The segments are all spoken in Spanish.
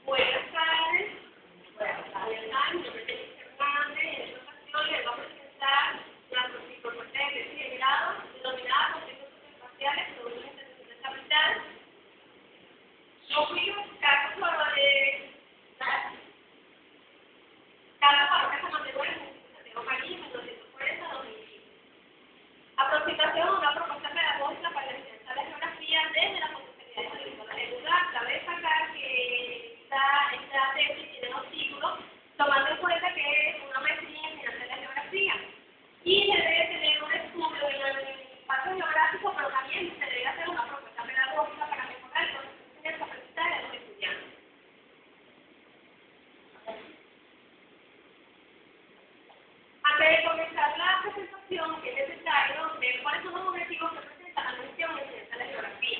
Buenas tardes. Buenas tardes. Mi nombre es Elisa Hernández. En esta ocasión les voy a presentar la propuesta de tesis de grado denominada Conflictos Socioespaciales sobre una intersección capital. Yo fui a buscar sobre cada parroquia San Mateo en Santiago María, 1940-2015. Aproximación a una propuesta pedagógica para la enseñanza de la geografía desde la potencialidad agrícola del lugar. Cabe destacar que esta tesis tiene 2 títulos, tomando en cuenta que es una maestría en enseñanza de la geografía y se debe tener un estudio en el impacto geográfico, pero también se debe hacer una propuesta pedagógica para mejorar el proceso de aprendizaje de los estudiantes. Antes de comenzar la presentación, es necesario ver cuáles son los objetivos que presenta la mención en enseñanza de la geografía.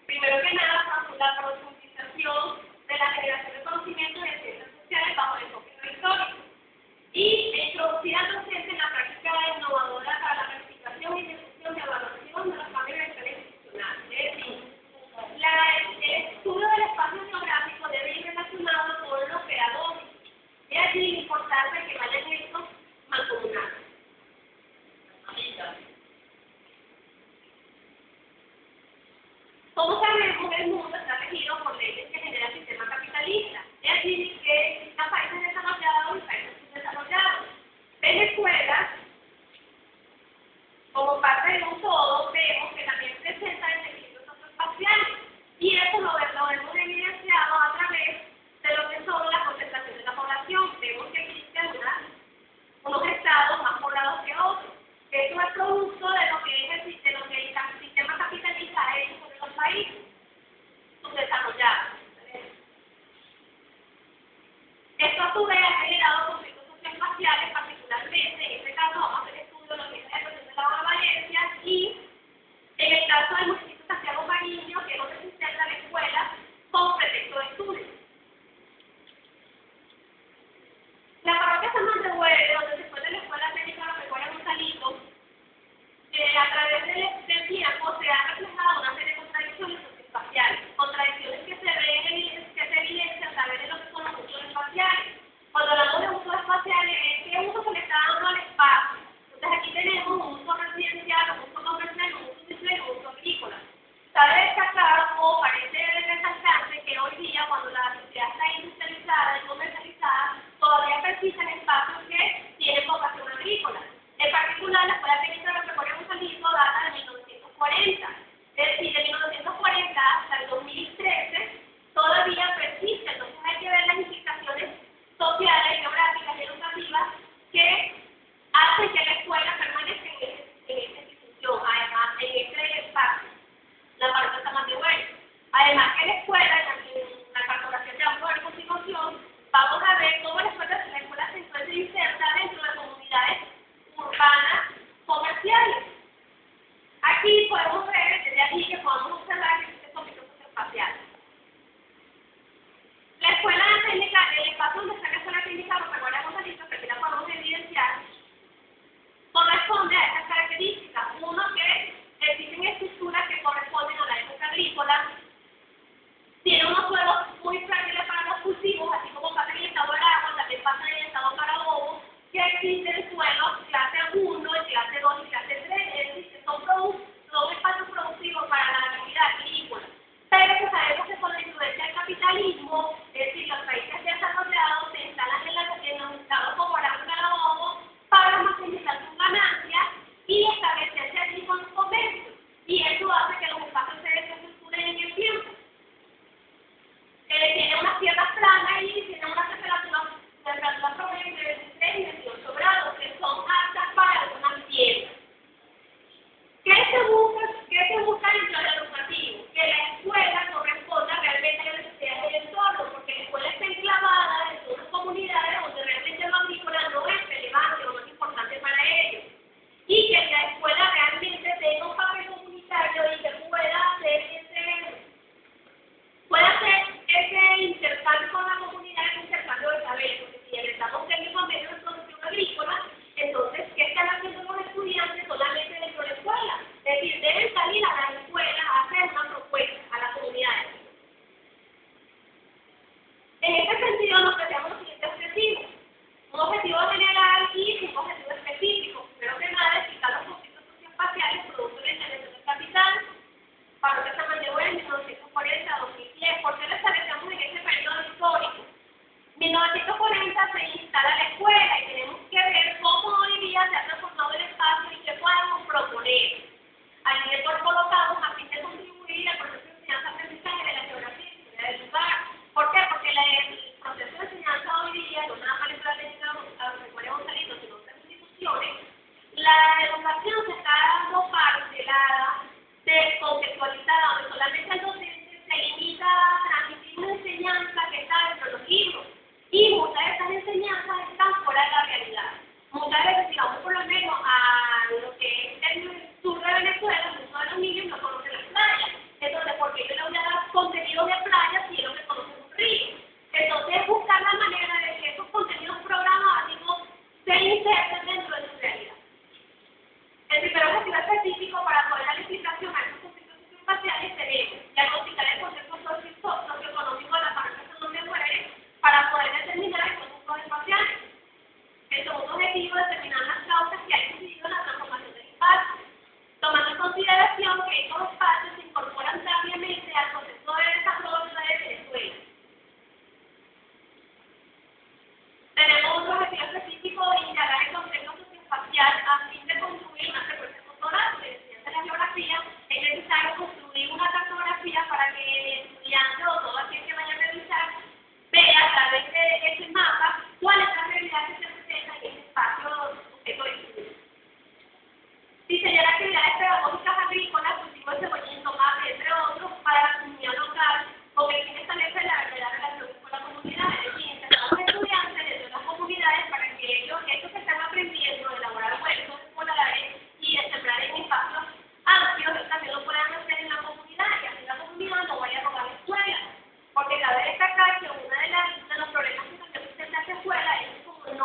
Primero que nada, la profundización de la generación de conocimientos de ciencias sociales bajo el enfoque histórico y introducir al docente en la práctica innovadora para la planificación y ejecución de evaluación de los cambios institucionales. Es decir, el estudio del espacio geográfico debe ir relacionado con lo pedagógico. Es allí la importancia de que vayan estos mancomunados. Como sabemos, el mundo está regido por leyes que generan sistemas capitalistas. Es decir, que existan países desarrollados y países subdesarrollados. Venezuela, como parte de un todo, vemos que también presenta desequilibrios socioespaciales. Y eso lo hemos evidenciado a través de lo que son las concentraciones de la población. Vemos que existen unos estados más poblados que otros. Esto es producto de lo que el sistema capitalista ha hecho sobre los países subdesarrollados. Esto a su vez ha generado conflictos socioespaciales, particularmente, en este caso vamos a hacer estudio de lo que es la región de la Valencia y en el caso del municipio de Santiago Mariño, que es donde se inserta la escuela como pretexto de estudio. La parroquia San Mateo, donde se encuentra la escuela técnica de la Memoria Gonzalito, a través del tiempo se ha reflejado una serie de contradicciones socioespaciales, contradicciones que se evidencian a través de lo que son los usos espaciales. Cuando hablamos de usos espaciales, ¿qué uso se le está dando al espacio? Entonces aquí tenemos un uso residencial, un uso comercial, un uso industrial y un uso agrícola. Cabe destacar o parece resaltarse que hoy día, cuando la sociedad está industrializada y comercializada, todavía persisten espacios que tienen vocación agrícola. En particular, la Escuela Técnica de la Memoria Gonzalito data de 1940. Es decir, de 1940 hasta el 2013 todavía persiste. Entonces hay que ver las implicaciones sociales, geográficas y educativas que hacen que la escuela permanezca en esta institución, además en este espacio, la parroquia San Mateo. Además que la escuela, en la cartografía que vamos a ver a continuación, vamos a ver cómo la escuela se encuentra inserta dentro de comunidades urbanas comerciales. Aquí podemos ver desde allí que podemos observar que existen conflictos socioespaciales. La escuela técnica, el espacio donde está la escuela técnica, los Memoria Gonzalito, que aquí la podemos evidenciar, corresponde a estas características. Uno, que existen estructuras que corresponden a la época agrícola, tiene unos suelos muy frágiles para los cultivos, así como pasa en el estado de agua, también pasa en el estado Carabobo, que existen suelos clase 1, clase 2 y clase 3, es decir, son espacios productivos para la actividad agrícola. Pero que sabemos que con la influencia del capitalismo, es decir, los países desarrollados se instalan en los estados como Carabobo para maximizar sus ganancias y establecerse allí con los comercios. Y eso hace que los espacios se desestructuren en el tiempo. Tiene unas tierras planas y tiene una temperatura promedio de 23 y 28 grados, que son aptas para algunas tierras. ¿Qué se busca dentro del educativo? Que la escuela corresponda realmente a las necesidades del entorno,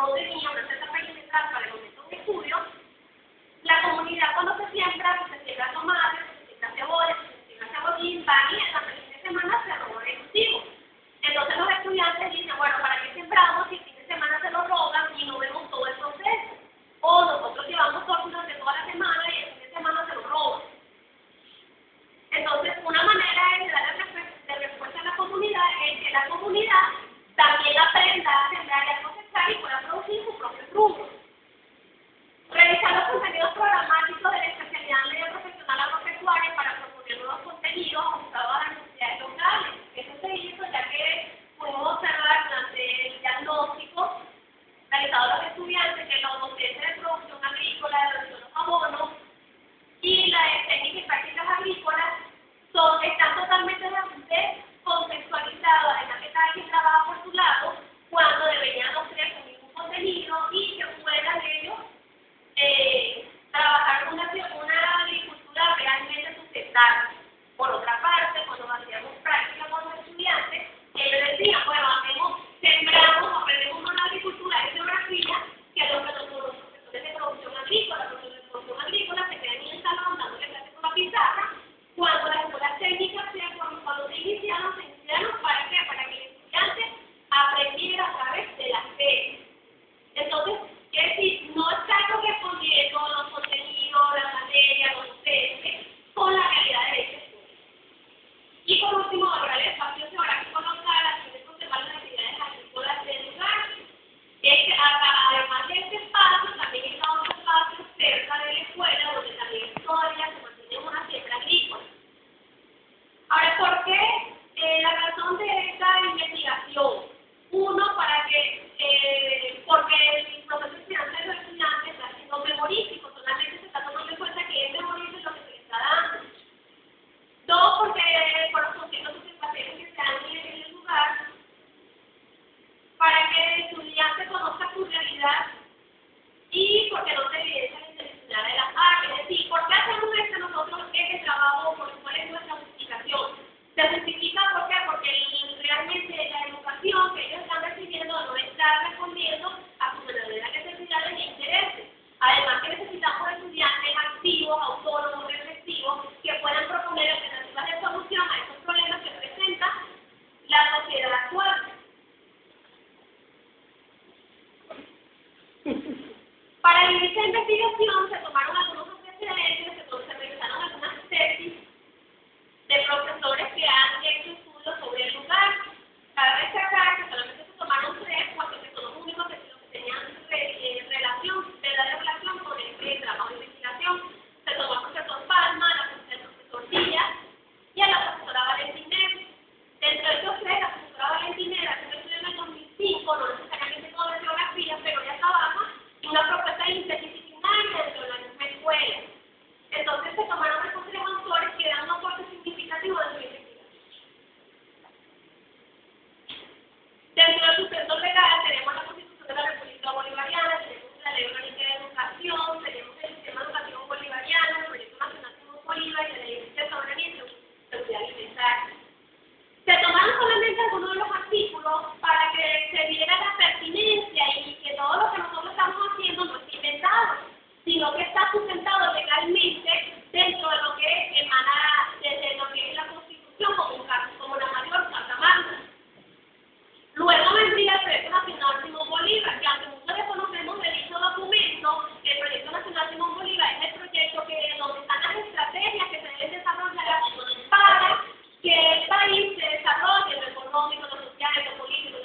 no tenía una cierta perimetral para el momento de estudio, la comunidad cuando se siembra tomate, se siembra cebolla, se siembra cebollín, van y en la fin de semana se roban el cultivo. Entonces los estudiantes dicen, bueno, ¿para qué sembramos si el fin de semana se lo roban y no vemos todo el proceso? O nosotros llevamos todo durante toda la semana y el fin de semana se lo roban. Entonces, una manera de darle respuesta a la comunidad es que la comunidad también aprenda a sembrar y a cosechar y pueda producir sus propios frutos. Revisar los contenidos programáticos de la especialidad en medio profesional agropecuario para proponer nuevos contenidos ajustados a las necesidades locales. Eso se hizo ya que pudimos observar durante el diagnóstico realizado a los estudiantes que los docentes de producción agrícola, de los abonos y la de técnicas y prácticas agrícolas están totalmente descontextualizados en la que cada quien trabaja por su lado, cuando deberían ofrecer el mismo contenido y que puedan ellos trabajar una agricultura realmente sustentable. Por otra parte, cuando hacíamos práctica con los estudiantes, ellos decían, bueno, sembramos, aprendemos una agricultura de geografía que los profesores de producción agrícola, los profesores de producción agrícola se quedan en el salón dándole clases con la pizarra, cuando las escuelas técnicas cuando se iniciaron ¿para qué? Para que el estudiante aprendiera a través de las series. Entonces, es decir, no está correspondiendo los contenidos, la materia, los docentes, con la realidad de ese estudio. Y por último, valorar el espacio geográfico local a fin de conservar las actividades agrícolas del lugar. Además de este espacio, también está otro espacio cerca de la escuela, donde también todavía se mantiene una siembra agrícola. Ahora, ¿por qué? La razón de esta investigación. Uno, porque el proceso estudiantil de los estudiantes está siendo memorístico, solamente se está tomando en cuenta que es memorístico lo que se le está dando. Dos, porque por los contenidos satisfactorios que se dan en el lugar, para que el estudiante conozca su realidad y porque no se evidencia la intencionalidad de las áreas. Es decir, ¿por qué hacemos esto nosotros este trabajo? ¿Cuál es nuestra justificación? Se justifica ¿por qué? Porque realmente la educación que ellos están recibiendo no está respondiendo a sus verdaderas necesidades e intereses. Además que necesitamos estudiantes activos, autónomos, reflexivos, que puedan proponer alternativas de solución a estos problemas que presenta la sociedad actual. Para esta investigación se tomaron algunos antecedentes, se realizaron algunas tesis de profesores que han hecho estudios sobre el lugar. Cabe destacar que solamente se tomaron 3, porque son los únicos que tenían verdadera relación con este trabajo de investigación. Se tomó al profesor Palma, al profesor Díaz y a la profesora Valentinera. Dentro de estos 3, la profesora Valentinera, que estudió en el 2005, no necesariamente todo de geografía, pero ya trabaja en una propuesta interdisciplinaria dentro de la misma escuela. Entonces se tomaron estos 3 autores que dan un aporte significativo de su investigación. Dentro del sustento legal tenemos la Constitución de la República Bolivariana, tenemos la Ley Orgánica de Educación, tenemos el Sistema Educativo Bolivariano, el Proyecto Nacional Simón Bolívar y la Ley de Soberanía y Seguridad Alimentaria. Se tomaron solamente algunos de los artículos para que se viera la pertinencia y que todo lo que nosotros estamos haciendo no es inventado, sino que está sustentado legalmente dentro de lo que emana desde lo que es la Constitución como la mayor carta magna. Luego vendría el Proyecto Nacional Simón Bolívar, que aunque muchos desconocemos de dicho documento, el Proyecto Nacional Simón Bolívar es el proyecto donde están las estrategias que se deben desarrollar para que el país se desarrolle en lo económico, lo social, lo político,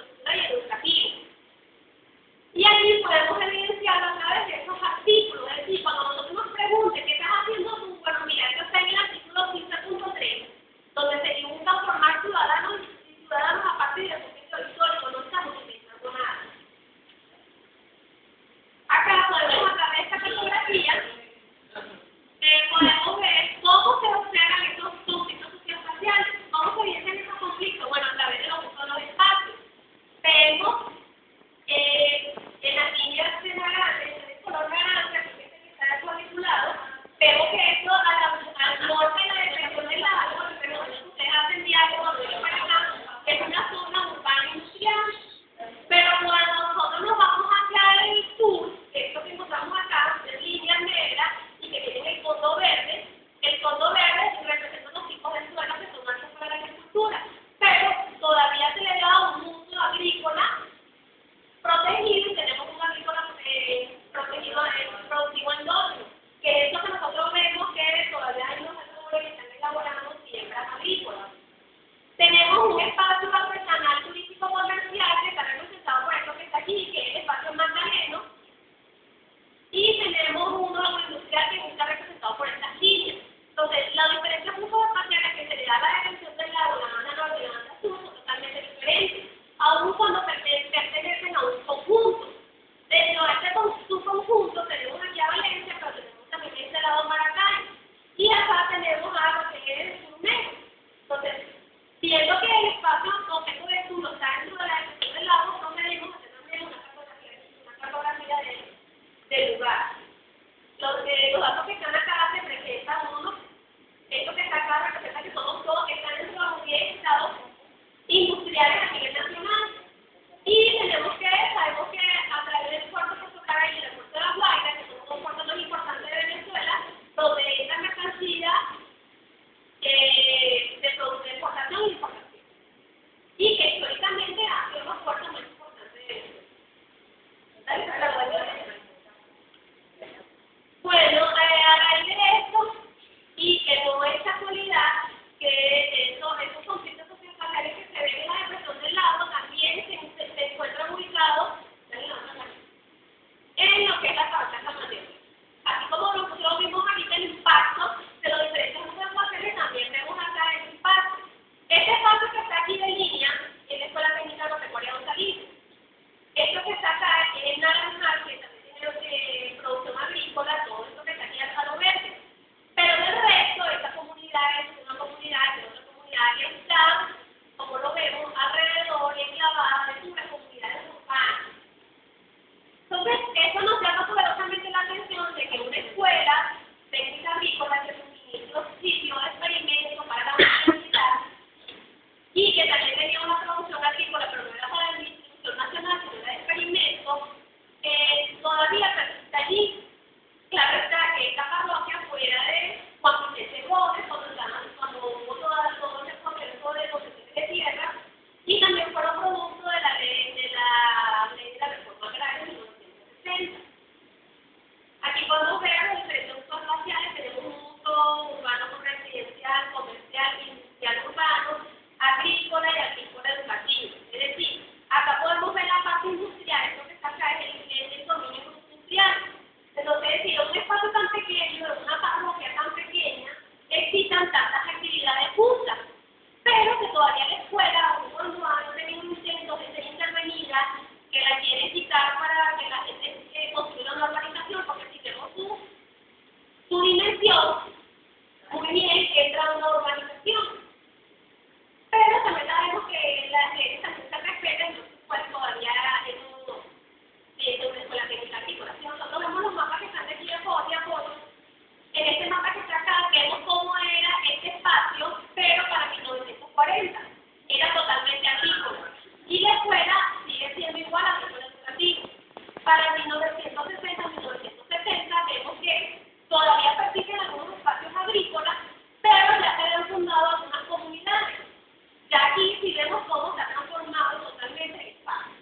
vemos cómo se ha transformado totalmente el espacio.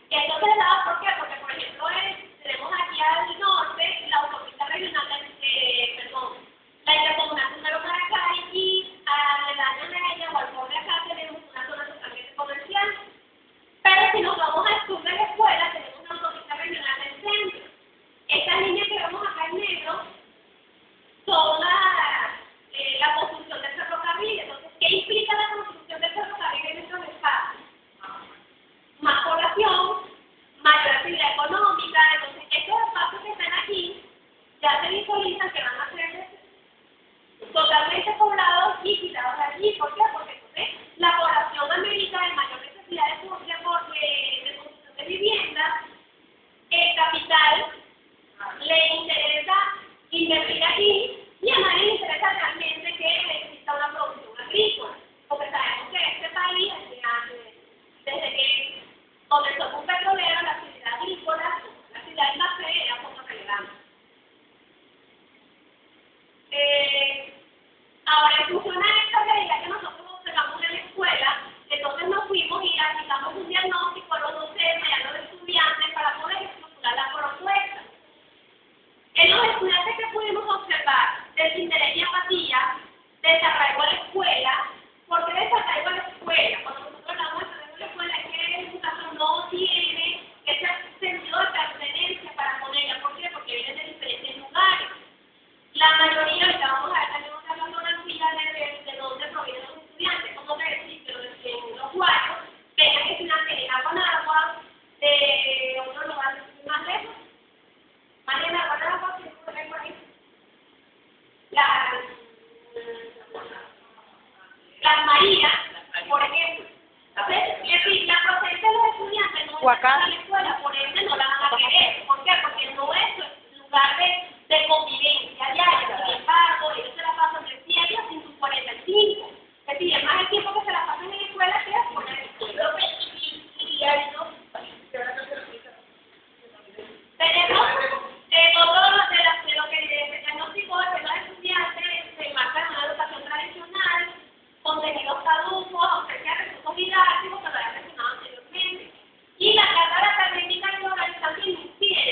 Entonces, ¿por qué? Porque, por ejemplo, tenemos aquí al norte la autopista regional, la intercomunal número Maracay, y aledaño de ella o al borde de acá tenemos una zona totalmente comercial. Pero si nos vamos al sur de la escuela, tenemos una autopista regional del centro. Estas líneas que vemos acá en negro son la construcción del ferrocarril. Entonces, ¿qué implica la construcción del ferrocarril en estos espacios? Más población, mayor actividad económica. Entonces, estos espacios que están aquí ya se visualizan que van a ser totalmente poblados y quitados de allí. ¿Por qué? Porque entonces la población amerita de mayor necesidad de construcción de viviendas. El capital le interesa invertir allí y a nadie le interesa realmente que exista una producción agrícola, porque sabemos que este país, desde que comenzó con petrolero, la actividad agrícola, la actividad de café era poco relevante. Ahora, en función a esta realidad que nosotros observamos en la escuela, entonces nos fuimos y aplicamos un diagnóstico a los docentes y a los estudiantes para poder estructurar la propuesta. En los estudiantes que pudimos observar desinterés y apatía, desarraigo a la escuela. ¿Por qué desarraigo a la escuela? Cuando nosotros hablamos de desarraigo a la escuela es que el educador no tiene ese sentido de pertenencia para con ella. ¿Por qué? Porque vienen de diferentes lugares. La mayoría, ahorita vamos a ver también una fotografía de dónde provienen los estudiantes, como te decía, pero en los barrios, vengan estudiantes en Aguanagua, de otros lugares más lejos. Mañana, Aguanagua, que por ahí. Las Marías, por ejemplo. Entonces, la protesta de los estudiantes no es a la escuela, por ende no la van a querer. ¿Por qué? Porque no es lugar de convivencia diaria. Sin embargo, ellos se la pasan de 7 a 45. Es decir, es más el tiempo que se la pasan en la escuela que fuera de la escuela. Tenemos otro de lo que se diagnosticó es que los estudiantes se enmarcan en una educación tradicional, contenidos caducos, ausencia de recursos didácticos que lo había mencionado anteriormente. Y la carga de académica y oral también incide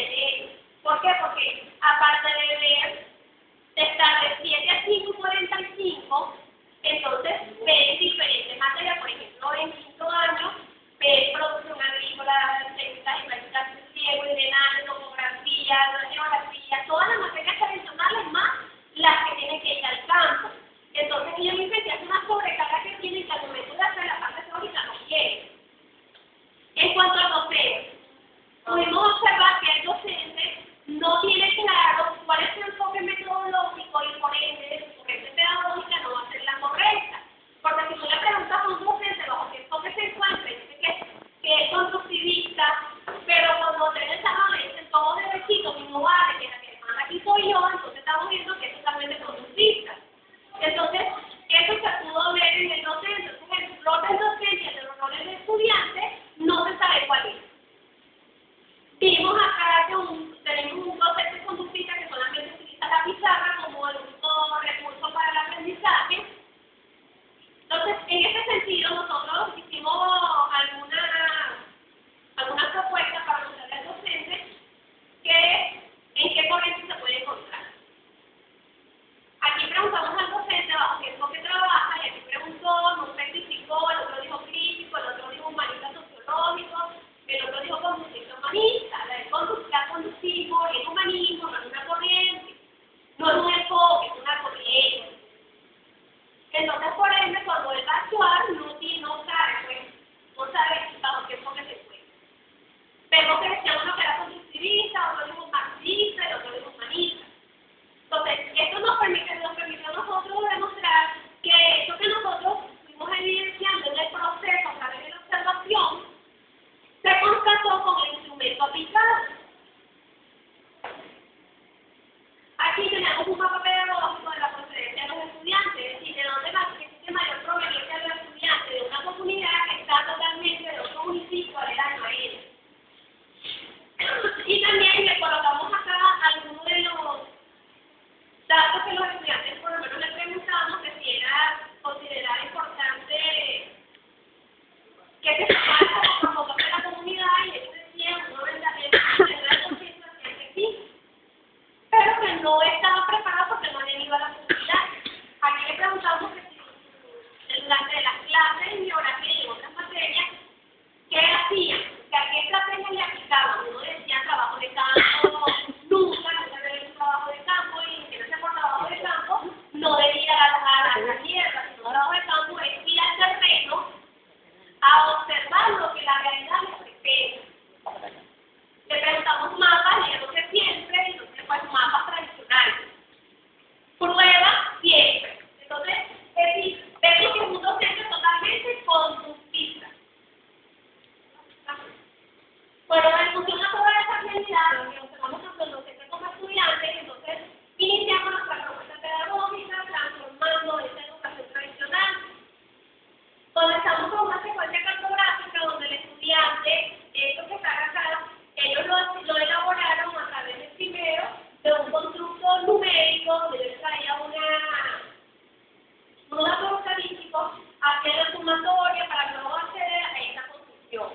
que se separa como parte de la comunidad y ellos decían, no que sí, pero que no estaban preparados porque no habían ido a la comunidad. Aquí le preguntamos que si durante las clases en geografía y en otras materias, ¿qué hacían? Que a qué estrategias le aplicaban. Uno decía trabajo de campo, nunca había hecho un trabajo de campo y que no sea por trabajo de campo, no debía ir a la tierra, sino trabajo de campo es ir al terreno a observar lo que la realidad le presenta. Le preguntamos mapas y entonces siempre, entonces pues mapas tradicionales. Prueba siempre. Entonces, es decir, vemos que es un docente totalmente conductista. Bueno, en función a toda esa realidad, que observamos tanto docentes como estudiantes, entonces iniciamos nuestra propuesta pedagógica transformando esa educación tradicional. Comenzamos con una secuencia cartográfica donde el estudiante, esto que está acá, ellos lo elaboraron a través del primero de un constructo numérico, donde les traía unos datos estadísticos, hacían la sumatoria para luego acceder a esa construcción.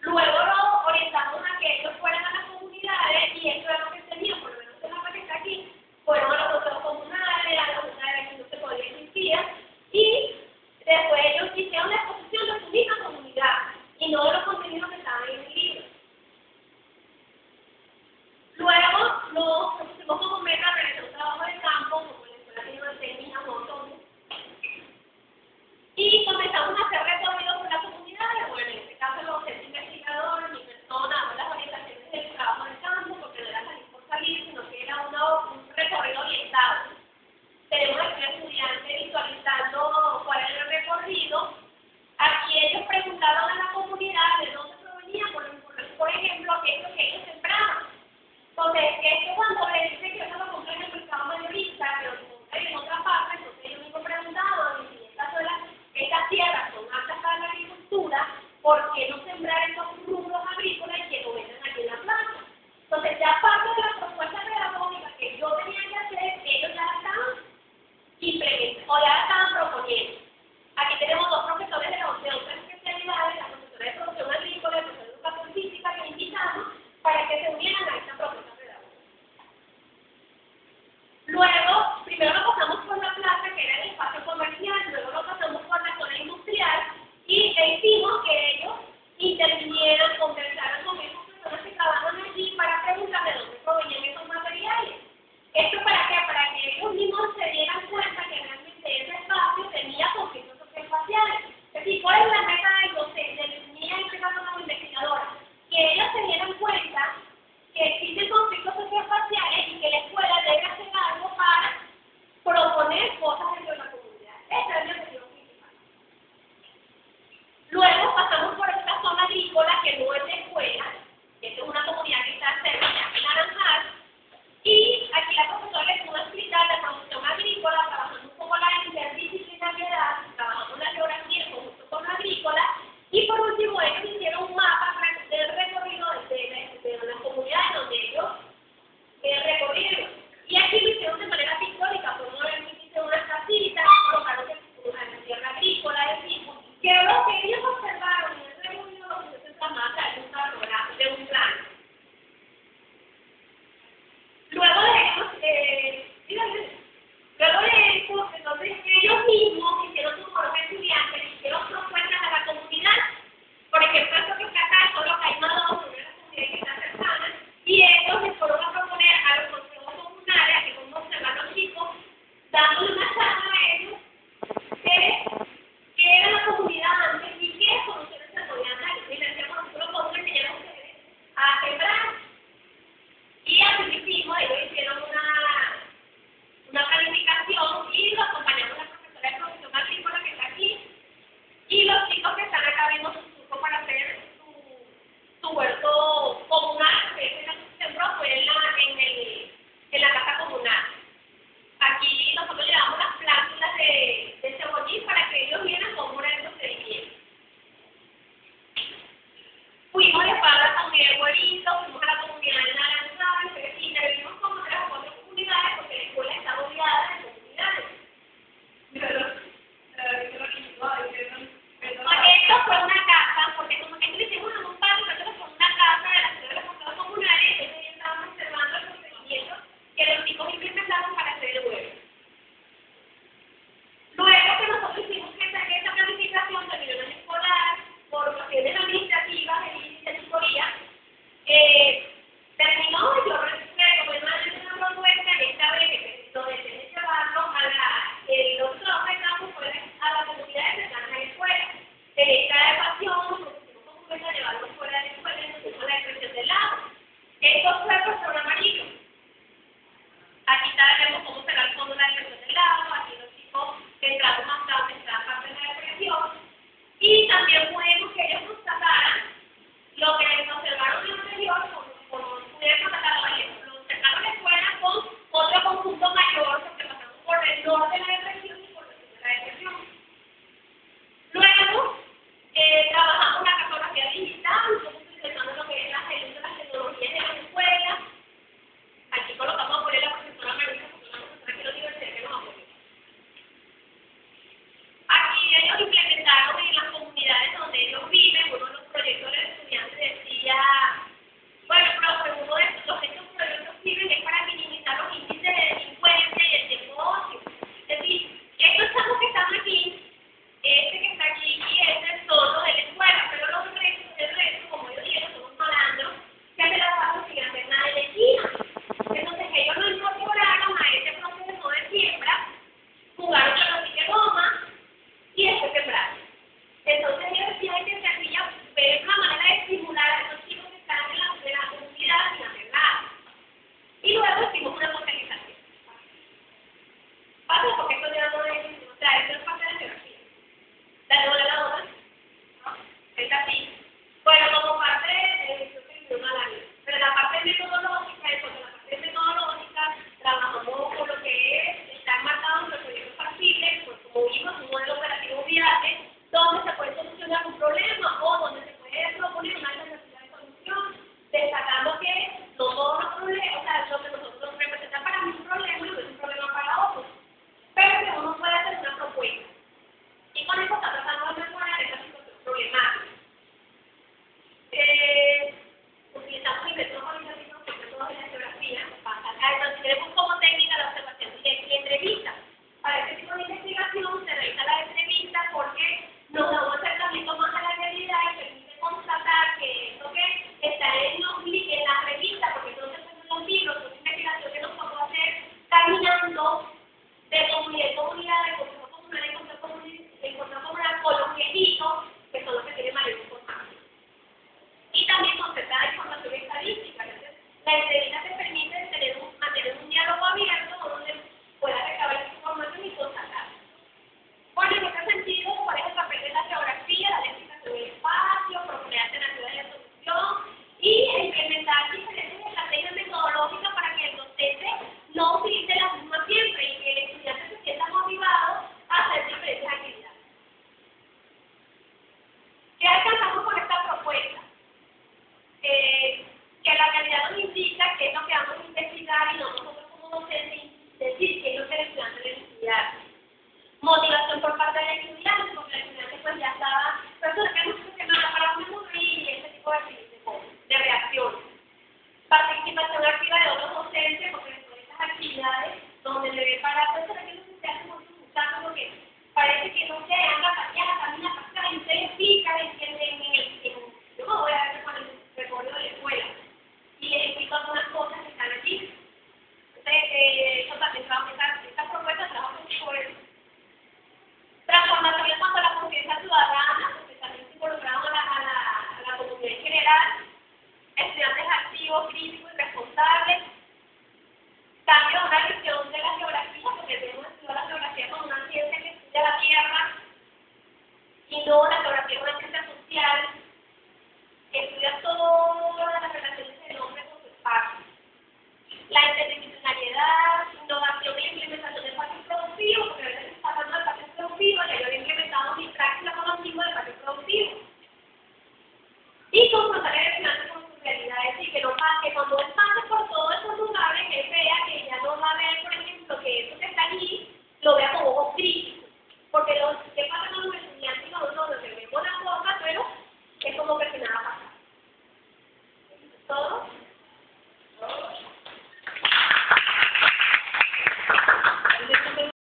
Luego lo orientamos a que ellos fueran a las comunidades y eso es lo que tenían, por lo menos en la que está aquí, fueron a los consejos comunales, a las comunidades que no se podía existir y después ellos hicieron la exposición de su misma comunidad y no de los contenidos que estaban en el libro. Luego nos pusimos como meta realizar un trabajo de campo, como la escuela tiene una técnica, un autónomo, y comenzamos a hacer recorridos por la comunidad. Bueno, en este caso los docentes investigadores, mi persona, las orientaciones del trabajo de campo, porque no era salir por salir, sino que era un recorrido orientado. Tenemos aquí al estudiante visualizando cuál era el recorrido. Aquí ellos preguntaron a la comunidad de dónde provenía, por ejemplo, aquello que ellos sembraban. Entonces, esto cuando le dice que eso lo compré en el mercado mayorista, pero lo compré en otra parte, entonces ellos mismos preguntaban, y estas tierras son aptas para la agricultura, ¿por qué no sembrar esos rubros agrícolas y que lo vendan aquí en la plaza? Entonces, ya parte de la propuesta pedagógica que yo tenía que hacer, ellos ya la estaban implementando, o ya la estaban proponiendo. Aquí tenemos dos profesores de otras especialidades, la profesora de producción agrícola y la profesora de educación física, que invitamos para que se unieran a esta propuesta pedagógica. Luego, primero lo pasamos por la plaza, que era el espacio comercial, luego lo pasamos por la zona industrial y hicimos que ellos intervinieran, conversaran con esas personas que trabajan allí para preguntar de dónde provenían esos materiales. ¿Esto para qué? Para que ellos mismos se dieran cuenta que realmente ese espacio tenía conflictos socioespaciales. Es decir, ¿cuál es la meta del docente, de mí en este caso como investigadora? Que ellos se dieran cuenta que existen conflictos socioespaciales y que la escuela debe hacer algo para proponer cosas dentro de la comunidad. Ese es el objetivo principal. Luego pasamos por esta zona agrícola que no es de escuela, que es una comunidad que está cerca de Naranjal, y aquí la profesora les pudo explicar la producción agrícola, trabajando un poco la interdisciplinariedad, trabajando la geografía en conjunto con la agrícola, y por último ellos hicieron un mapa del recorrido de las comunidades donde ellos recorrieron. Y aquí lo hicieron de manera pictórica, por una vez hicieron unas casitas, colocaron en la tierra agrícola, es decir, que lo que ellos observaron en el recorrido lo que se llama de un plan. Luego de esto, entonces ellos mismos hicieron su forma de estudiantes, hicieron propuestas a la comunidad. Por ejemplo, esto que está acá son los caimados, que es una comunidad que está cercana, y ellos les fueron a proponer a los consejos comunales, a que como observan los chicos, dándole una charla a ellos qué era la comunidad antes y qué soluciones se podían dar. Y les decíamos, nosotros podemos enseñar a ustedes a sembrar. Y así lo hicimos, ellos hicieron una planificación y lo acompañamos a la profesora de producción agrícola que está aquí. Y los chicos que están acá vimos su truco para hacer su huerto comunal, que es la que se sembró, fue en la casa comunal. Aquí nosotros llevamos las plántulas de cebollín para que ellos vieran cómo era el procedimiento. Fuimos de Pablo a San Huerito, fuimos a la comunidad de Naranjal, y intervenimos como 3 o 4 comunidades porque la escuela está rodeada de comunidades. Esto fue una casa decía que se hacía, es una manera de estimular a esos chicos que están en la comunidad sin hacer nada. Y luego hicimos una socialización. Pasa porque esto ya no es, o sea, esto es parte de la geografía. La ola, ¿no? Es así.